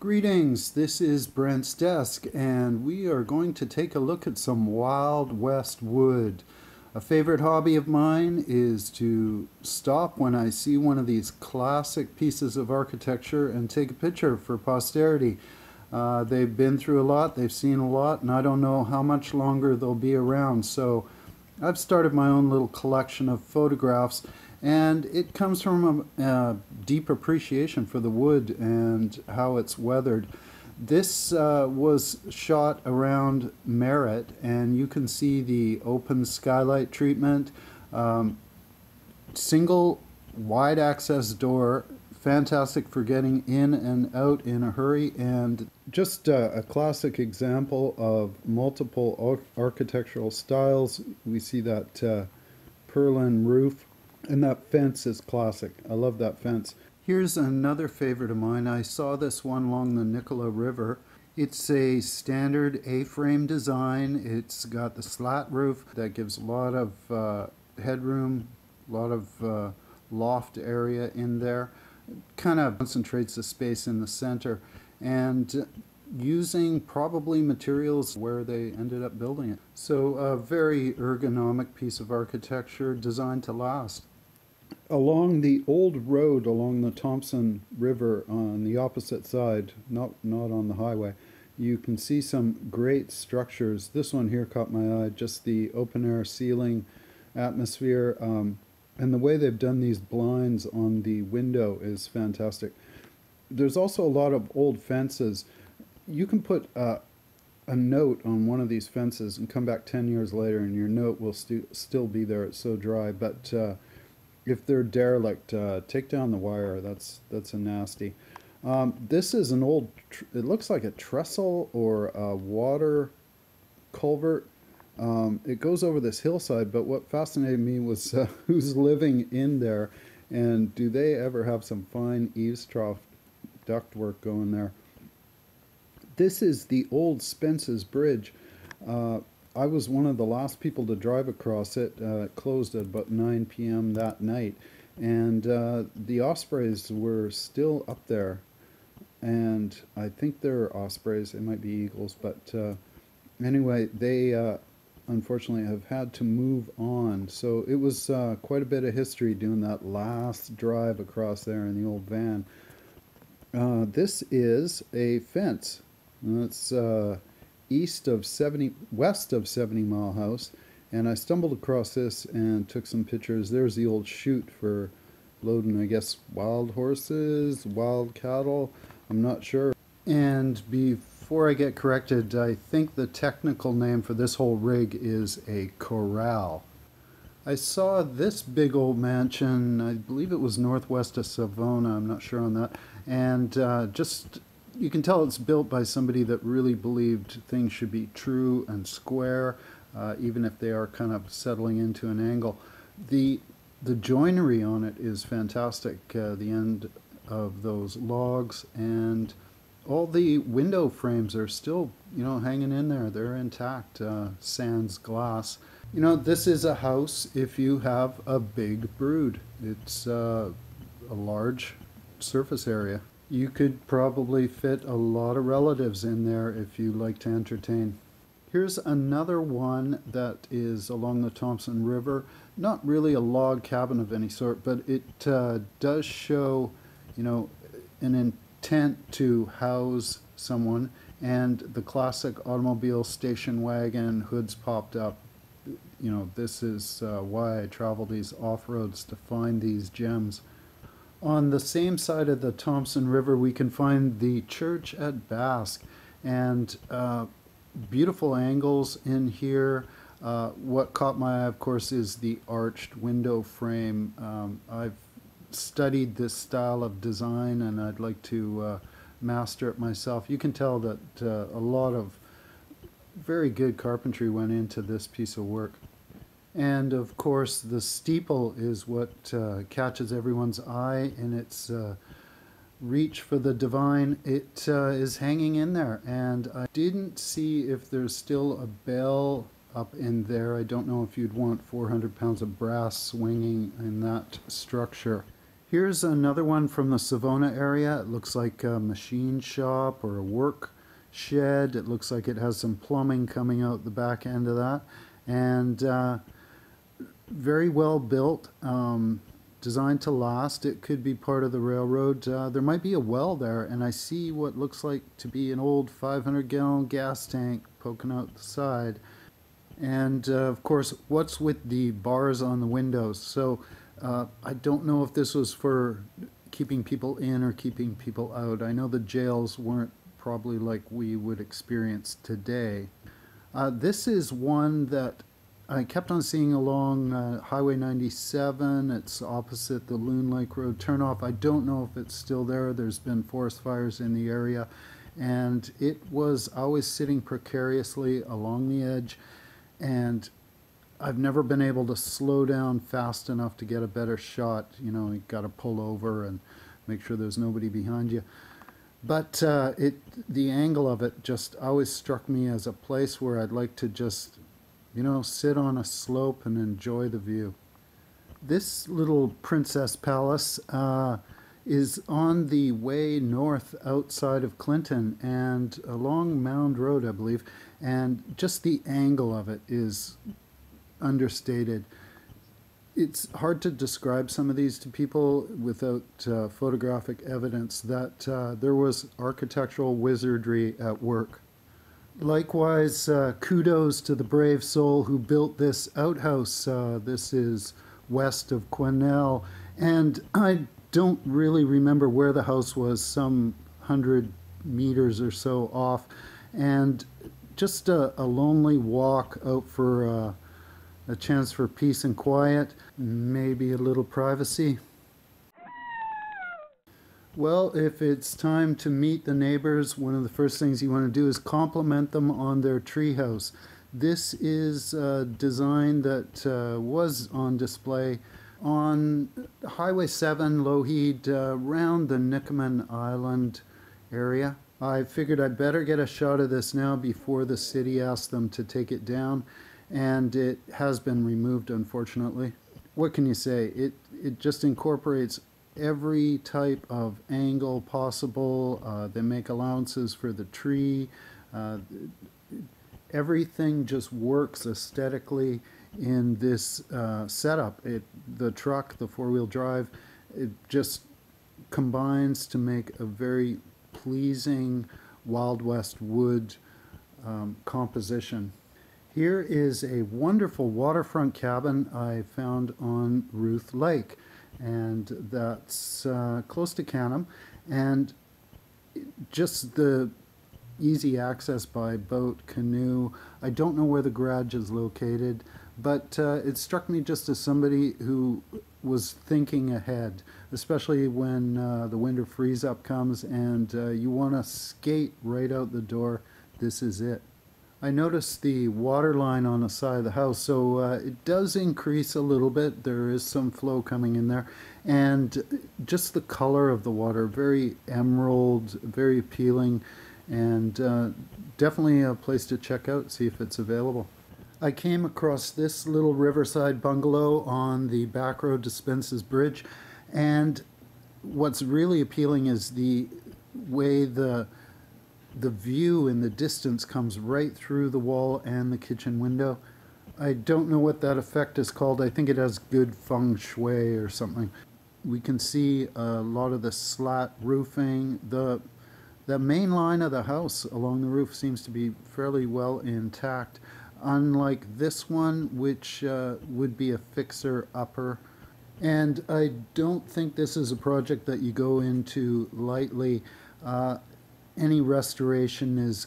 Greetings, this is Brent's Desk, and we are going to take a look at some Wild West wood. A favorite hobby of mine is to stop when I see one of these classic pieces of architecture and take a picture for posterity. They've been through a lot, they've seen a lot, and I don't know how much longer they'll be around, so I've started my own little collection of photographs. And it comes from a deep appreciation for the wood and how it's weathered. This was shot around Merritt, and you can see the open skylight treatment. Single wide access door, fantastic for getting in and out in a hurry, and just a classic example of multiple architectural styles. We see that purlin roof. And that fence is classic. I love that fence. Here's another favorite of mine. I saw this one along the Nicola River. It's a standard A-frame design. It's got the slat roof that gives a lot of headroom, a lot of loft area in there. Kind of concentrates the space in the center. And using probably materials where they ended up building it. So a very ergonomic piece of architecture designed to last. Along the old road along the Thompson River on the opposite side, not on the highway, you can see some great structures. This one here caught my eye, just the open air ceiling atmosphere, and the way they've done these blinds on the window is fantastic. There's also a lot of old fences. You can put a note on one of these fences and come back 10 years later and your note will still be there. It's so dry, but if they're derelict, take down the wire. That's a nasty. This is an old, it looks like a trestle or a water culvert. It goes over this hillside, but what fascinated me was who's living in there, and do they ever have some fine eaves trough ductwork going there. This is the old Spence's Bridge. I was one of the last people to drive across it. It closed at about 9 p.m. that night, and the ospreys were still up there, and I think they're ospreys. It might be eagles, but anyway, they unfortunately have had to move on. So it was quite a bit of history doing that last drive across there in the old van. This is a fence. It's west of 70 Mile House, and I stumbled across this and took some pictures. There's the old chute for loading, I guess, wild horses, wild cattle, I'm not sure. And before I get corrected, I think the technical name for this whole rig is a corral. I saw this big old mansion, I believe it was northwest of Savona, I'm not sure on that, and just you can tell it's built by somebody that really believed things should be true and square, even if they are kind of settling into an angle. The joinery on it is fantastic, the end of those logs, and all the window frames are still, hanging in there. They're intact, sans glass. This is a house if you have a big brood. It's a large surface area. You could probably fit a lot of relatives in there if you like to entertain. Here's another one that is along the Thompson River. Not really a log cabin of any sort, but it does show, an intent to house someone, and the classic automobile station wagon, hoods popped up. This is why I travel these off-roads, to find these gems. On the same side of the Thompson River, we can find the church at Basque, and beautiful angles in here. What caught my eye, of course, is the arched window frame. I've studied this style of design, and I'd like to master it myself. You can tell that a lot of very good carpentry went into this piece of work. And of course, the steeple is what catches everyone's eye in its reach for the divine. It is hanging in there, and I didn't see if there's still a bell up in there. I don't know if you'd want 400 pounds of brass swinging in that structure. Here's another one from the Savona area. It looks like a machine shop or a work shed. It looks like it has some plumbing coming out the back end of that. And very well built, designed to last. It could be part of the railroad. There might be a well there, and I see what looks like to be an old 500-gallon gas tank poking out the side. And of course, what's with the bars on the windows? So I don't know if this was for keeping people in or keeping people out. I know the jails weren't probably like we would experience today. This is one that I kept on seeing along Highway 97. It's opposite the Loon Lake Road turnoff. I don't know if it's still there. There's been forest fires in the area, and it was always sitting precariously along the edge, and I've never been able to slow down fast enough to get a better shot. You know, you got to pull over and make sure there's nobody behind you. But the angle of it just always struck me as a place where I'd like to just, you know, sit on a slope and enjoy the view. This little Princess Palace is on the way north outside of Clinton and along Mound Road, I believe, and just the angle of it is understated. It's hard to describe some of these to people without photographic evidence that there was architectural wizardry at work. Likewise, kudos to the brave soul who built this outhouse. This is west of Quesnel, and I don't really remember where the house was, some 100 meters or so off, and just a lonely walk out for a chance for peace and quiet, maybe a little privacy. Well, if it's time to meet the neighbors, one of the first things you want to do is compliment them on their treehouse. This is a design that was on display on Highway 7, Lougheed, around the Nikoman Island area. I figured I'd better get a shot of this now before the city asked them to take it down, and it has been removed, unfortunately. What can you say? It just incorporates every type of angle possible. They make allowances for the tree. Everything just works aesthetically in this setup. The truck, the four-wheel drive, it just combines to make a very pleasing Wild West wood composition. Here is a wonderful waterfront cabin I found on Ruth Lake, and that's close to Canham, and just the easy access by boat, canoe. I don't know where the garage is located, but it struck me just as somebody who was thinking ahead, especially when the winter freeze-up comes and you want to skate right out the door. This is it. I noticed the water line on the side of the house, so it does increase a little bit. There is some flow coming in there, and just the color of the water, very emerald, very appealing, and definitely a place to check out, see if it's available. I came across this little Riverside bungalow on the back road to Spence's Bridge, and what's really appealing is the way the view in the distance comes right through the wall and the kitchen window. I don't know what that effect is called. I think it has good feng shui or something. We can see a lot of the slat roofing. The main line of the house along the roof seems to be fairly well intact, unlike this one, which would be a fixer-upper. And I don't think this is a project that you go into lightly. Any restoration is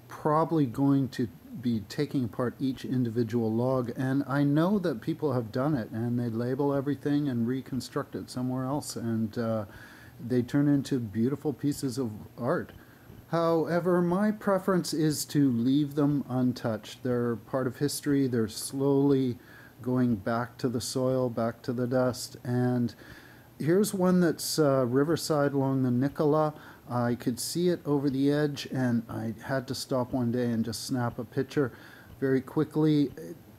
probably going to be taking apart each individual log, and I know that people have done it, and they label everything and reconstruct it somewhere else, and they turn into beautiful pieces of art. However, my preference is to leave them untouched. They're part of history. They're slowly going back to the soil, back to the dust, and here's one that's Riverside along the Nicola. I could see it over the edge, and I had to stop one day and just snap a picture very quickly.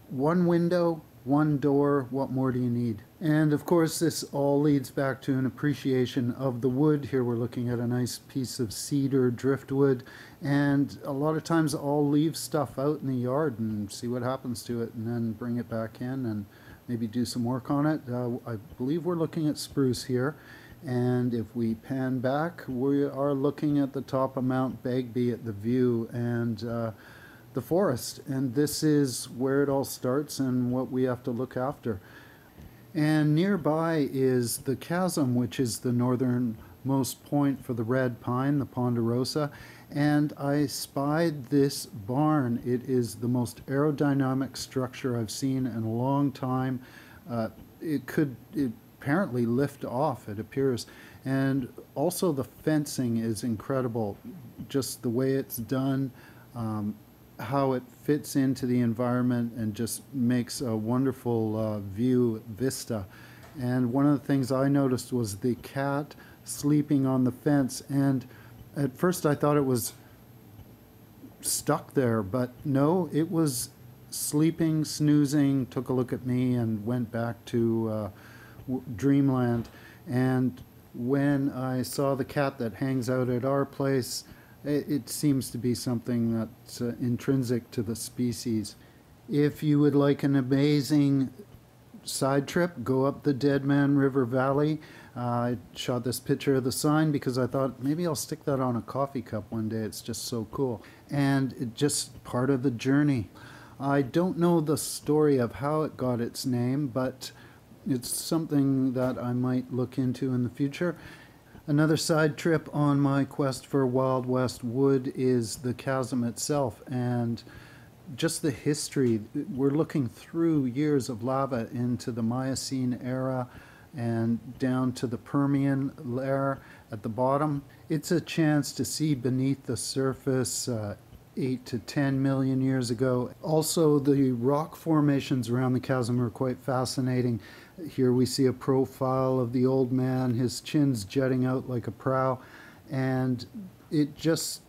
One window, one door, what more do you need? And of course, this all leads back to an appreciation of the wood. Here we're looking at a nice piece of cedar driftwood, and a lot of times I'll leave stuff out in the yard and see what happens to it, and then bring it back in and maybe do some work on it. I believe we're looking at spruce here, and if we pan back, we are looking at the top of Mount Bagby at the view and the forest, and this is where it all starts and what we have to look after. And nearby is the chasm, which is the northernmost point for the red pine, the Ponderosa, and I spied this barn. It is the most aerodynamic structure I've seen in a long time. It apparently lift off, it appears, and also the fencing is incredible, just the way it's done, how it fits into the environment and just makes a wonderful vista. And one of the things I noticed was the cat sleeping on the fence, and at first I thought it was stuck there, but no, it was sleeping, snoozing, took a look at me and went back to dreamland. And when I saw the cat that hangs out at our place, it seems to be something that's intrinsic to the species. If you would like an amazing side trip, go up the Dead Man River Valley. I shot this picture of the sign because I thought maybe I'll stick that on a coffee cup one day. It's just so cool. And it's just part of the journey. I don't know the story of how it got its name, but it's something that I might look into in the future. Another side trip on my quest for Wild West wood is the chasm itself, and just the history. We're looking through years of lava into the Miocene era and down to the Permian layer at the bottom. It's a chance to see beneath the surface 8 to 10 million years ago. Also, the rock formations around the chasm are quite fascinating. Here we see a profile of the old man, his chin's jutting out like a prow, and it just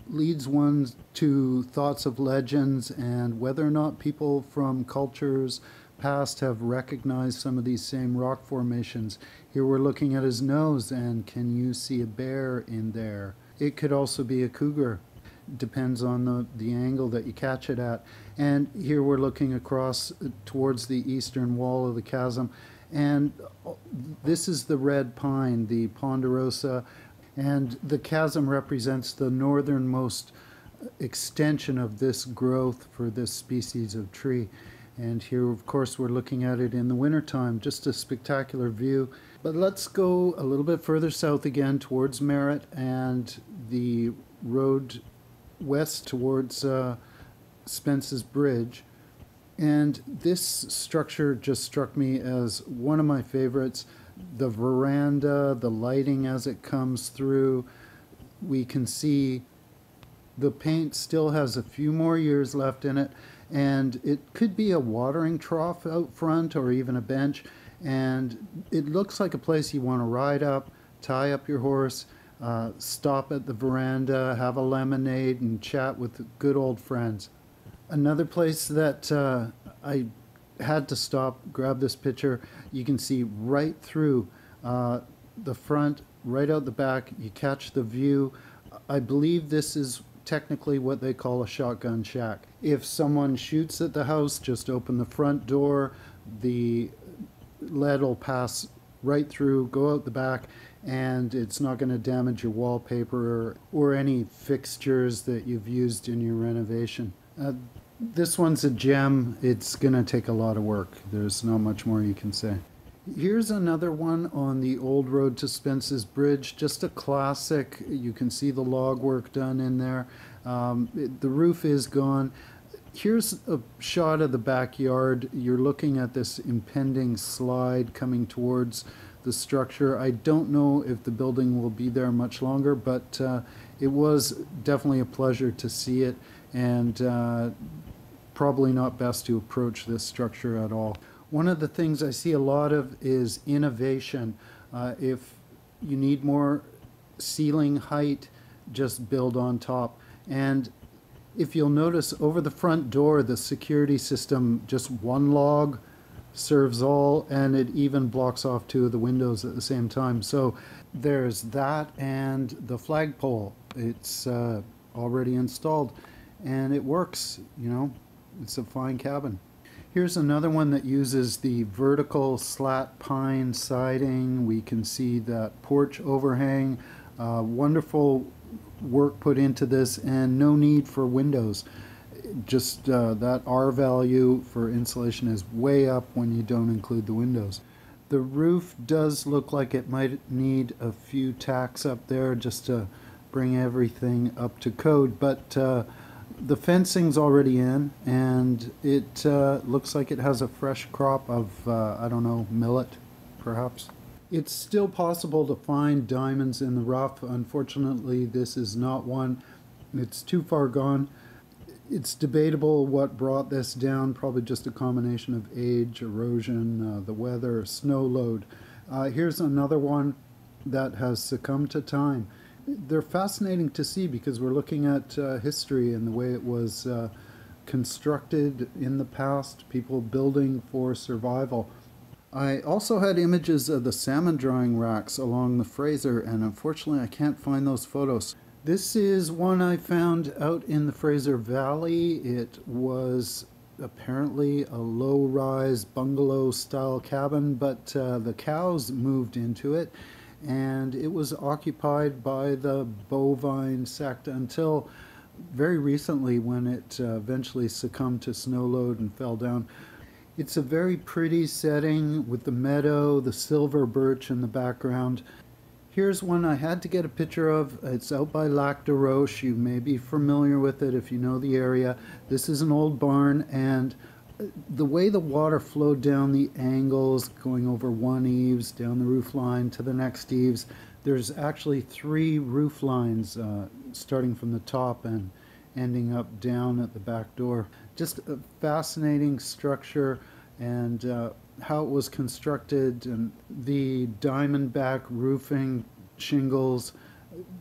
leads one to thoughts of legends and whether or not people from cultures past have recognized some of these same rock formations. Here we're looking at his nose, and can you see a bear in there? It could also be a cougar. Depends on the angle that you catch it at. And here we're looking across towards the eastern wall of the chasm, and this is the red pine, the Ponderosa, and the chasm represents the northernmost extension of this growth for this species of tree. And here, of course, we're looking at it in the wintertime, just a spectacular view. But let's go a little bit further south again towards Merritt and the road west towards Spence's Bridge. And this structure just struck me as one of my favorites. The veranda, the lighting as it comes through, we can see the paint still has a few more years left in it, and it could be a watering trough out front or even a bench, and it looks like a place you want to ride up, tie up your horse, stop at the veranda, have a lemonade, and chat with good old friends. Another place that I had to stop, grab this picture. You can see right through the front, right out the back. You catch the view. I believe this is technically what they call a shotgun shack. If someone shoots at the house, just open the front door. The lead will pass right through, go out the back, and it's not going to damage your wallpaper or any fixtures that you've used in your renovation. This one's a gem. It's going to take a lot of work. There's not much more you can say. Here's another one on the old road to Spence's Bridge. Just a classic. You can see the log work done in there. The roof is gone. Here's a shot of the backyard. You're looking at this impending slide coming towards the structure. I don't know if the building will be there much longer, but it was definitely a pleasure to see it, and probably not best to approach this structure at all. One of the things I see a lot of is innovation. If you need more ceiling height, just build on top. And if you'll notice over the front door, the security system, just one log serves all, and it even blocks off two of the windows at the same time. So there's that, and the flagpole. It's already installed, and it works. You know, it's a fine cabin. Here's another one that uses the vertical slat pine siding. We can see that porch overhang. Wonderful work put into this, and no need for windows. Just that R value for insulation is way up when you don't include the windows. The roof does look like it might need a few tacks up there just to bring everything up to code, but the fencing's already in, and it looks like it has a fresh crop of, I don't know, millet, perhaps. It's still possible to find diamonds in the rough. Unfortunately, this is not one. It's too far gone. It's debatable what brought this down, probably just a combination of age, erosion, the weather, snow load. Here's another one that has succumbed to time. They're fascinating to see because we're looking at history and the way it was constructed in the past, people building for survival. I also had images of the salmon drying racks along the Fraser, and unfortunately I can't find those photos. This is one I found out in the Fraser Valley. It was apparently a low-rise bungalow-style cabin, but the cows moved into it, and it was occupied by the bovine sect until very recently, when it eventually succumbed to snow load and fell down. It's a very pretty setting with the meadow, the silver birch in the background. Here's one I had to get a picture of. It's out by Lac de Roche. You may be familiar with it if you know the area. This is an old barn, and the way the water flowed down the angles, going over one eaves, down the roof line to the next eaves, there's actually 3 roof lines starting from the top and ending up down at the back door. Just a fascinating structure, and how it was constructed, and the diamondback roofing shingles,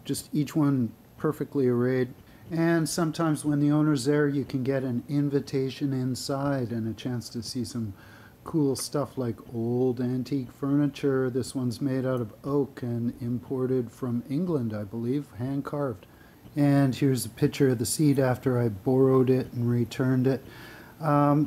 just each one perfectly arrayed. And sometimes when the owner's there, you can get an invitation inside and a chance to see some cool stuff like old antique furniture. This one's made out of oak and imported from England, I believe, hand carved. And here's a picture of the seat after I borrowed it and returned it.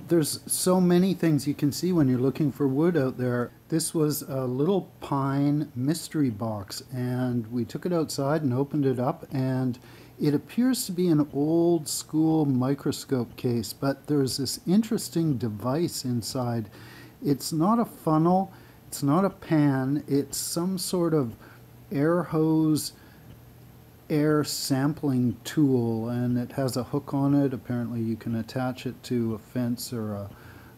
There's so many things you can see when you're looking for wood out there. This was a little pine mystery box, and we took it outside and opened it up, and it appears to be an old school microscope case, but there's this interesting device inside. It's not a funnel, it's not a pan, it's some sort of air hose, air sampling tool, and it has a hook on it. Apparently you can attach it to a fence or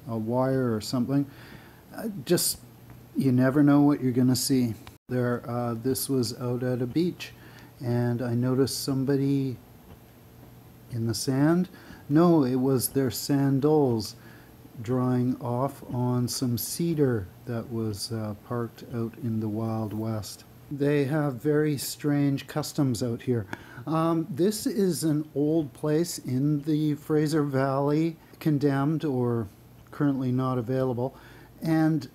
a wire or something. Just, you never know what you're going to see. This was out at a beach, and I noticed somebody in the sand. No, it was their sandals drying off on some cedar that was parked out in the Wild West. They have very strange customs out here. This is an old place in the Fraser Valley, condemned or currently not available, and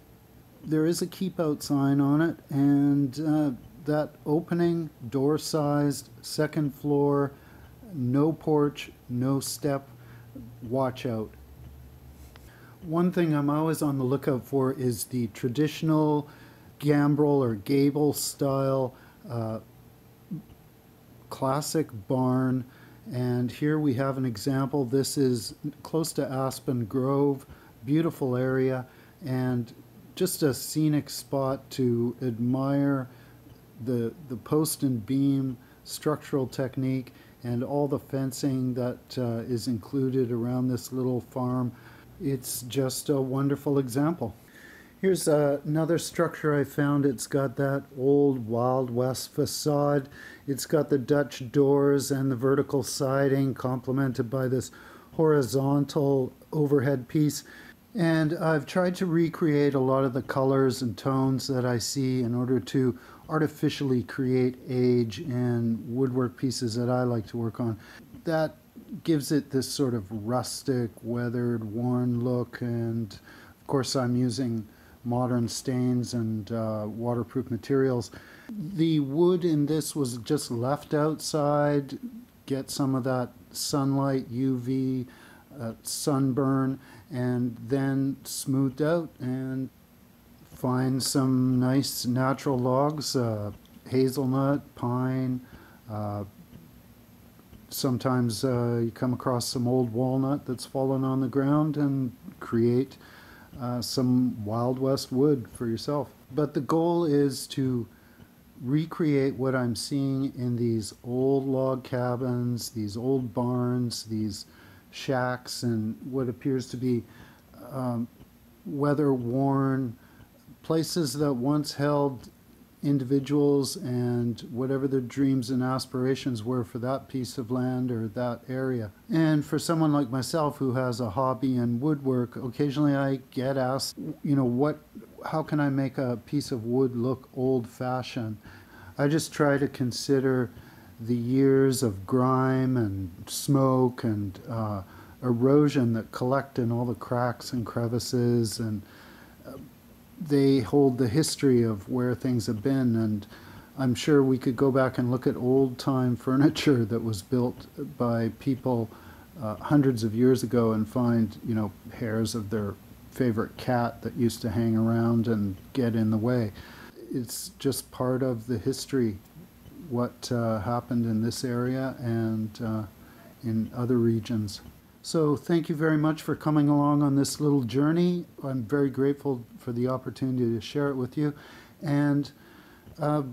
there is a keep out sign on it, and that opening, door-sized, second floor, no porch, no step, watch out. One thing I'm always on the lookout for is the traditional gambrel or gable style classic barn, and here we have an example. This is close to Aspen Grove, beautiful area, and just a scenic spot to admire the post and beam structural technique and all the fencing that is included around this little farm. It's just a wonderful example. Here's another structure I found. It's got that old Wild West facade. It's got the Dutch doors and the vertical siding complemented by this horizontal overhead piece. And I've tried to recreate a lot of the colors and tones that I see in order to artificially create age in woodwork pieces that I like to work on. That gives it this sort of rustic, weathered, worn look, and of course, I'm using modern stains and waterproof materials. The wood in this was just left outside, get some of that sunlight, UV, sunburn, and then smoothed out and find some nice natural logs, hazelnut, pine. Sometimes you come across some old walnut that's fallen on the ground and create some Wild West wood for yourself. But the goal is to recreate what I'm seeing in these old log cabins, these old barns, these shacks, and what appears to be weather-worn places that once held individuals and whatever their dreams and aspirations were for that piece of land or that area. And for someone like myself who has a hobby in woodwork, occasionally I get asked, how can I make a piece of wood look old-fashioned? I just try to consider the years of grime and smoke and erosion that collect in all the cracks and crevices, and they hold the history of where things have been. And I'm sure we could go back and look at old-time furniture that was built by people hundreds of years ago and find, hairs of their favorite cat that used to hang around and get in the way. It's just part of the history, what happened in this area and in other regions. So thank you very much for coming along on this little journey. I'm very grateful for the opportunity to share it with you. And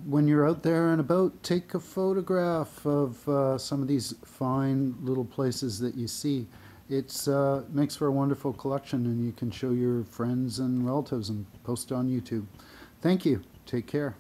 when you're out there and about, take a photograph of some of these fine little places that you see. It makes for a wonderful collection, and you can show your friends and relatives and post on YouTube. Thank you. Take care.